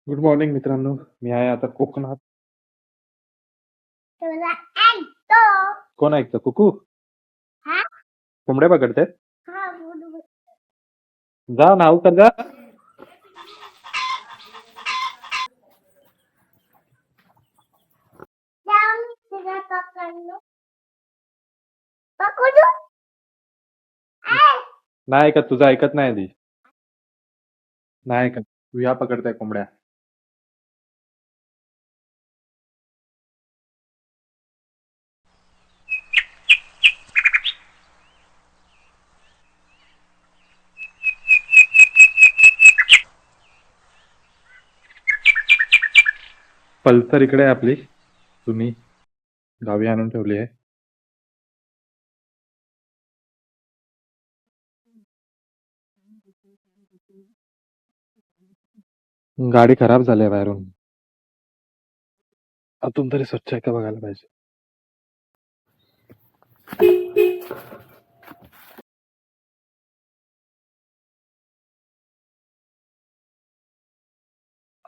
Good morning मित्रांनो. मी आहे आता कोकणात. तुला ऐकतो. कोण ऐकतं? कुकू हा कोंबड्या पकडतायत. हा बोल. जा नाव तर जा. जाऊन तुला पकडलो. पकडू. नाही ऐकत, तुझं ऐकत नाही आधी. नाही ऐकत. तू या पकडताय कोंबड्या. पल्सर इकडे आहे आपली. तुम्ही गावी आणून ठेवली आहे. गाडी खराब झाली आहे बाहेरून. आतून तरी स्वच्छ आहे का बघायला पाहिजे.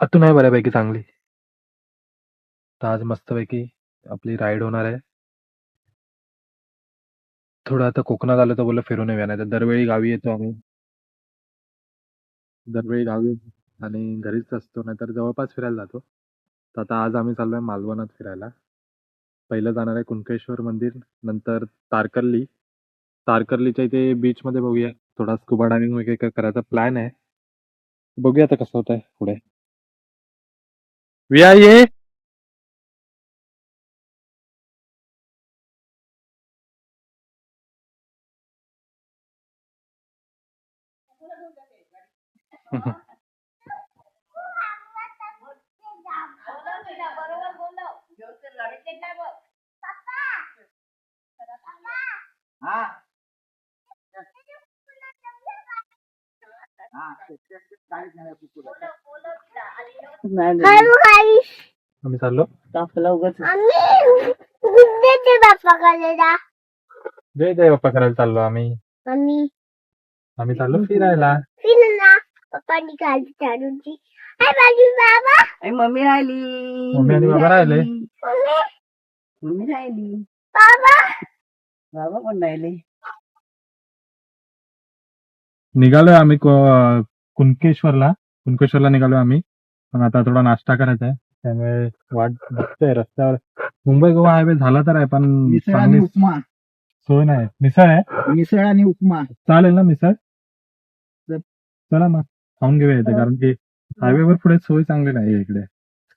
आतून आहे बऱ्यापैकी चांगली. तर आज मस्तपैकी आपली राईड होणार आहे. थोडं आता कोकणात आलं तर बोललं फिरून येऊया, नाही तर दरवेळी गावी येतो आम्ही. दरवेळी गावी आणि घरीच असतो, नाहीतर जवळपास फिरायला जातो. तर आता आज आम्ही चाललोय मालवणात फिरायला. पहिलं जाणार आहे कुणकेश्वर मंदिर, नंतर तारकर्ली. तारकर्लीच्या इथे बीच मध्ये बघूया, थोडा स्कुबा डायव्हिंग वगैरे करायचा प्लॅन आहे. बघूया आता कसं होतंय पुढे. विया ये. हॅलो गाईस. आम्ही चाललो. आम्ही गुड्डेचे बाप्पा काढलेला. जय जय बाप्पा करायला चाललो आम्ही. आम्ही आम्ही चाललो फिरायला. फिरला. पप्पांनी काढली चालूची. हाय बाजू बाबा. मम्मी राहिली. मम्मी आणि बाबा राहिले. मम्मी. मम्मी राहिली. बाबा. बाबा पण राहिले. निघालोय आम्ही कुणकेश्वरला निघालोय आम्ही. पण आता थोडा नाश्ता करायचा आहे, त्यामुळे वाट बघतोय रस्त्यावर. मुंबई गोवा हायवे झाला तर आहे, पण मिसळ आणि चांगली उपमा. सोय नाही. मिसळ आहे, मिसळ आणि उपमा. चालेल ना मिसळ. चला मग खाऊन घेऊया इथे, कारण की हायवेवर पुढे सोय चांगली नाही इकडे.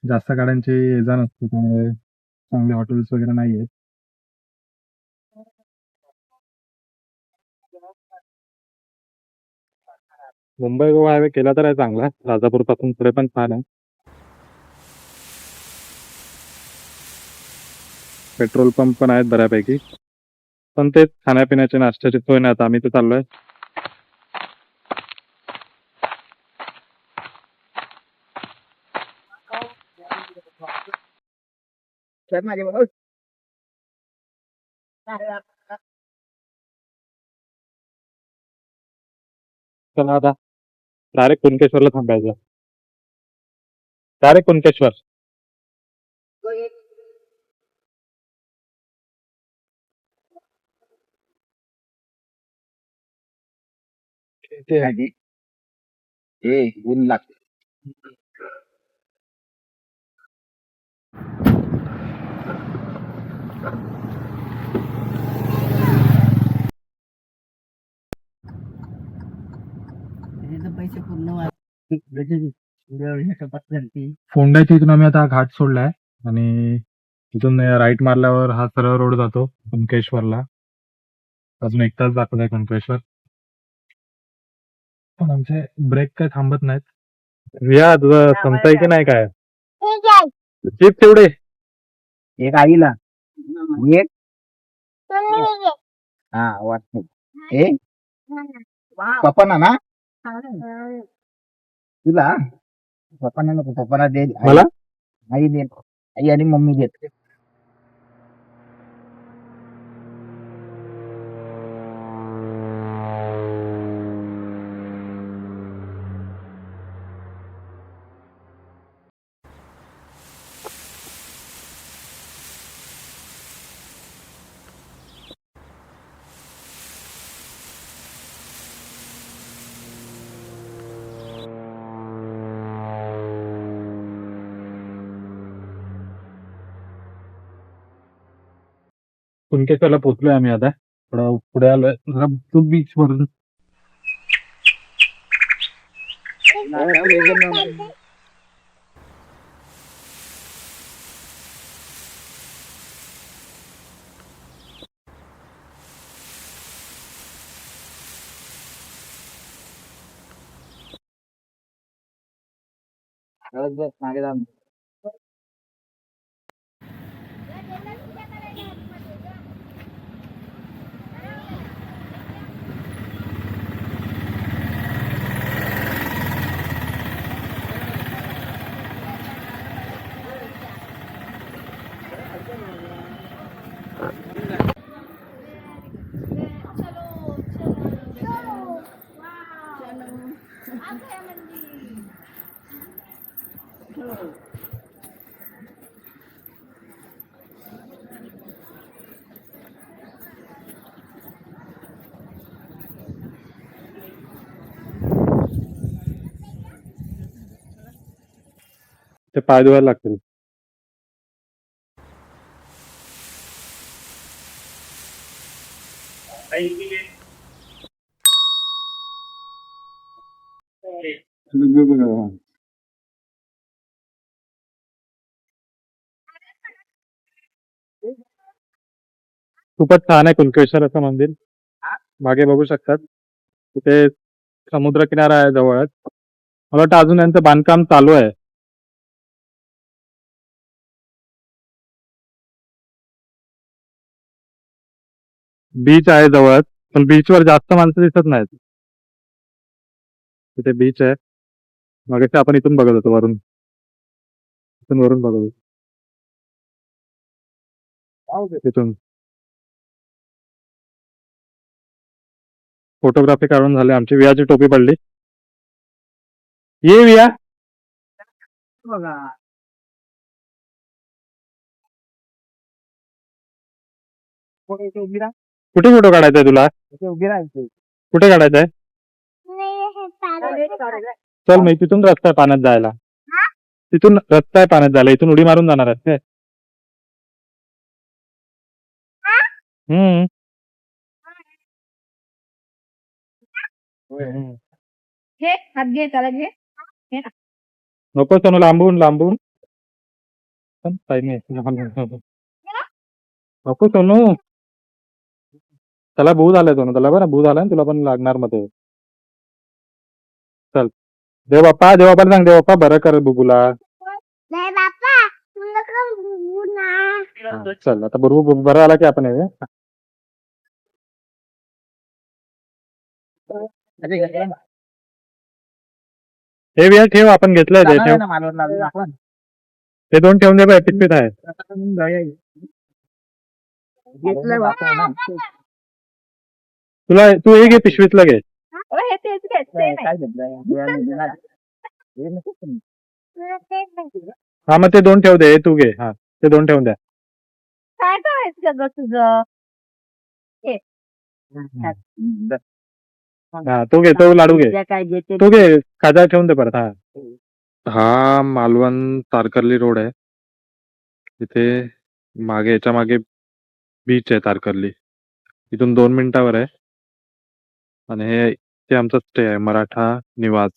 जास्त गाड्यांची ये जा नसते, त्यामुळे चांगले हॉटेल्स वगैरे नाही आहेत. मुंबई गोवा हायवे केला तर आहे चांगला, राजापूर पासून पुढे पण छान आहे. पेट्रोल पंप पण आहेत बऱ्यापैकी, पण तेच खाण्यापिण्याची नाश्त्याची सोय नाही. आता आम्ही तर चाललोय. चल माझ्या बरोबर. चला आता डायरेक्ट कुणकेश्वरला थांबायचं. डायरेक्ट कुणकेश्वर. ते आहे. ऊन लागते. पैसे पूर्ण फोंड्याच्या इथून आम्ही आता घाट सोडलाय, आणि तिथून राईट मारल्यावर हा सरळ रोड जातो कुणकेश्वरला. अजून 1 तास दाखवत आहे कुणकेश्वर, पण आमचे ब्रेक काय थांबत नाहीत. रिया तुझं संपताय की नाही काय? ठीक आहे. चिप तेवढे. एक आईला एक. तुम्ही ये. हा वाटत. पप्पांना ना तुला पप्पांना नको. पप्पांना दे. मला आई दे. आई आणि मम्मी देत. कुणकेश्वरला पोहोचलोय आम्ही आता. थोडं पुढे आलोय जरा बीच वरून. मागे जा. ते पाय धुवायला लागतील. खूपच छान आहे कुणकेश्वराचं मंदिर. मागे बघू शकतात तिथे समुद्र किनारा आहे जवळच. मला वाटतं अजून यांचं बांधकाम चालू आहे. बीच आहे जवळच, पण बीचवर जास्त माणसं दिसत नाहीत. तिथे बीच आहे. मग आपण इथून बघत होतो वरून. इथून वरून बघत होतो. तिथून फोटोग्राफी काढून झाले. आमची वियाची टोपी पडली. ये विया. बघा इथे उभी राहा. कुठे फोटो काढायचाय तुला? इथे उभी राहायची. कुठे काढायचाय? नाही हे पाणी. चल मी तिथून रस्ता आहे पाण्यात जायला. तिथून रस्ता आहे पाण्यात जायला. इथून उडी मारून जाणार आहे. हम्म. हे हात घे त्याला घे. नको सोनू, लांबून लांबून. नको सोनू, त्याला भू झालाय सोनू. त्याला बरं भू झालाय, तुला पण लागणार मध्ये. चल देव बाप्पा सांग. देव बाप्पा बरं कर बुबूला. नाही बाप्पा तू नका बोलू ना. चल आता बरोबर बरं आला की आपण हे हे विया ठेव. आपण घेतलंय ते ठेव. आपण ते दोन ठेवून दे बाय. पिशवीत आहे. तुला तू हे घे, पिशवीतला घे. हे तेच घ्यायचंय. काय घेतलंय? हा मग ते दोन ठेव दे. तू घे. हा ते दोन ठेवून द्या. काय करायचं ग तुझं? हा तो घे. तो लाडू घे. काय घेते तो घे. खाजा ठेवून दे परत. हा मालवण तारकर्ली रोड आहे. तिथे मागे याच्या मागे बीच आहे तारकर्ली. इथून 2 मिनिटावर आहे. आणि हे आमचं स्टे आहे, मराठा निवास.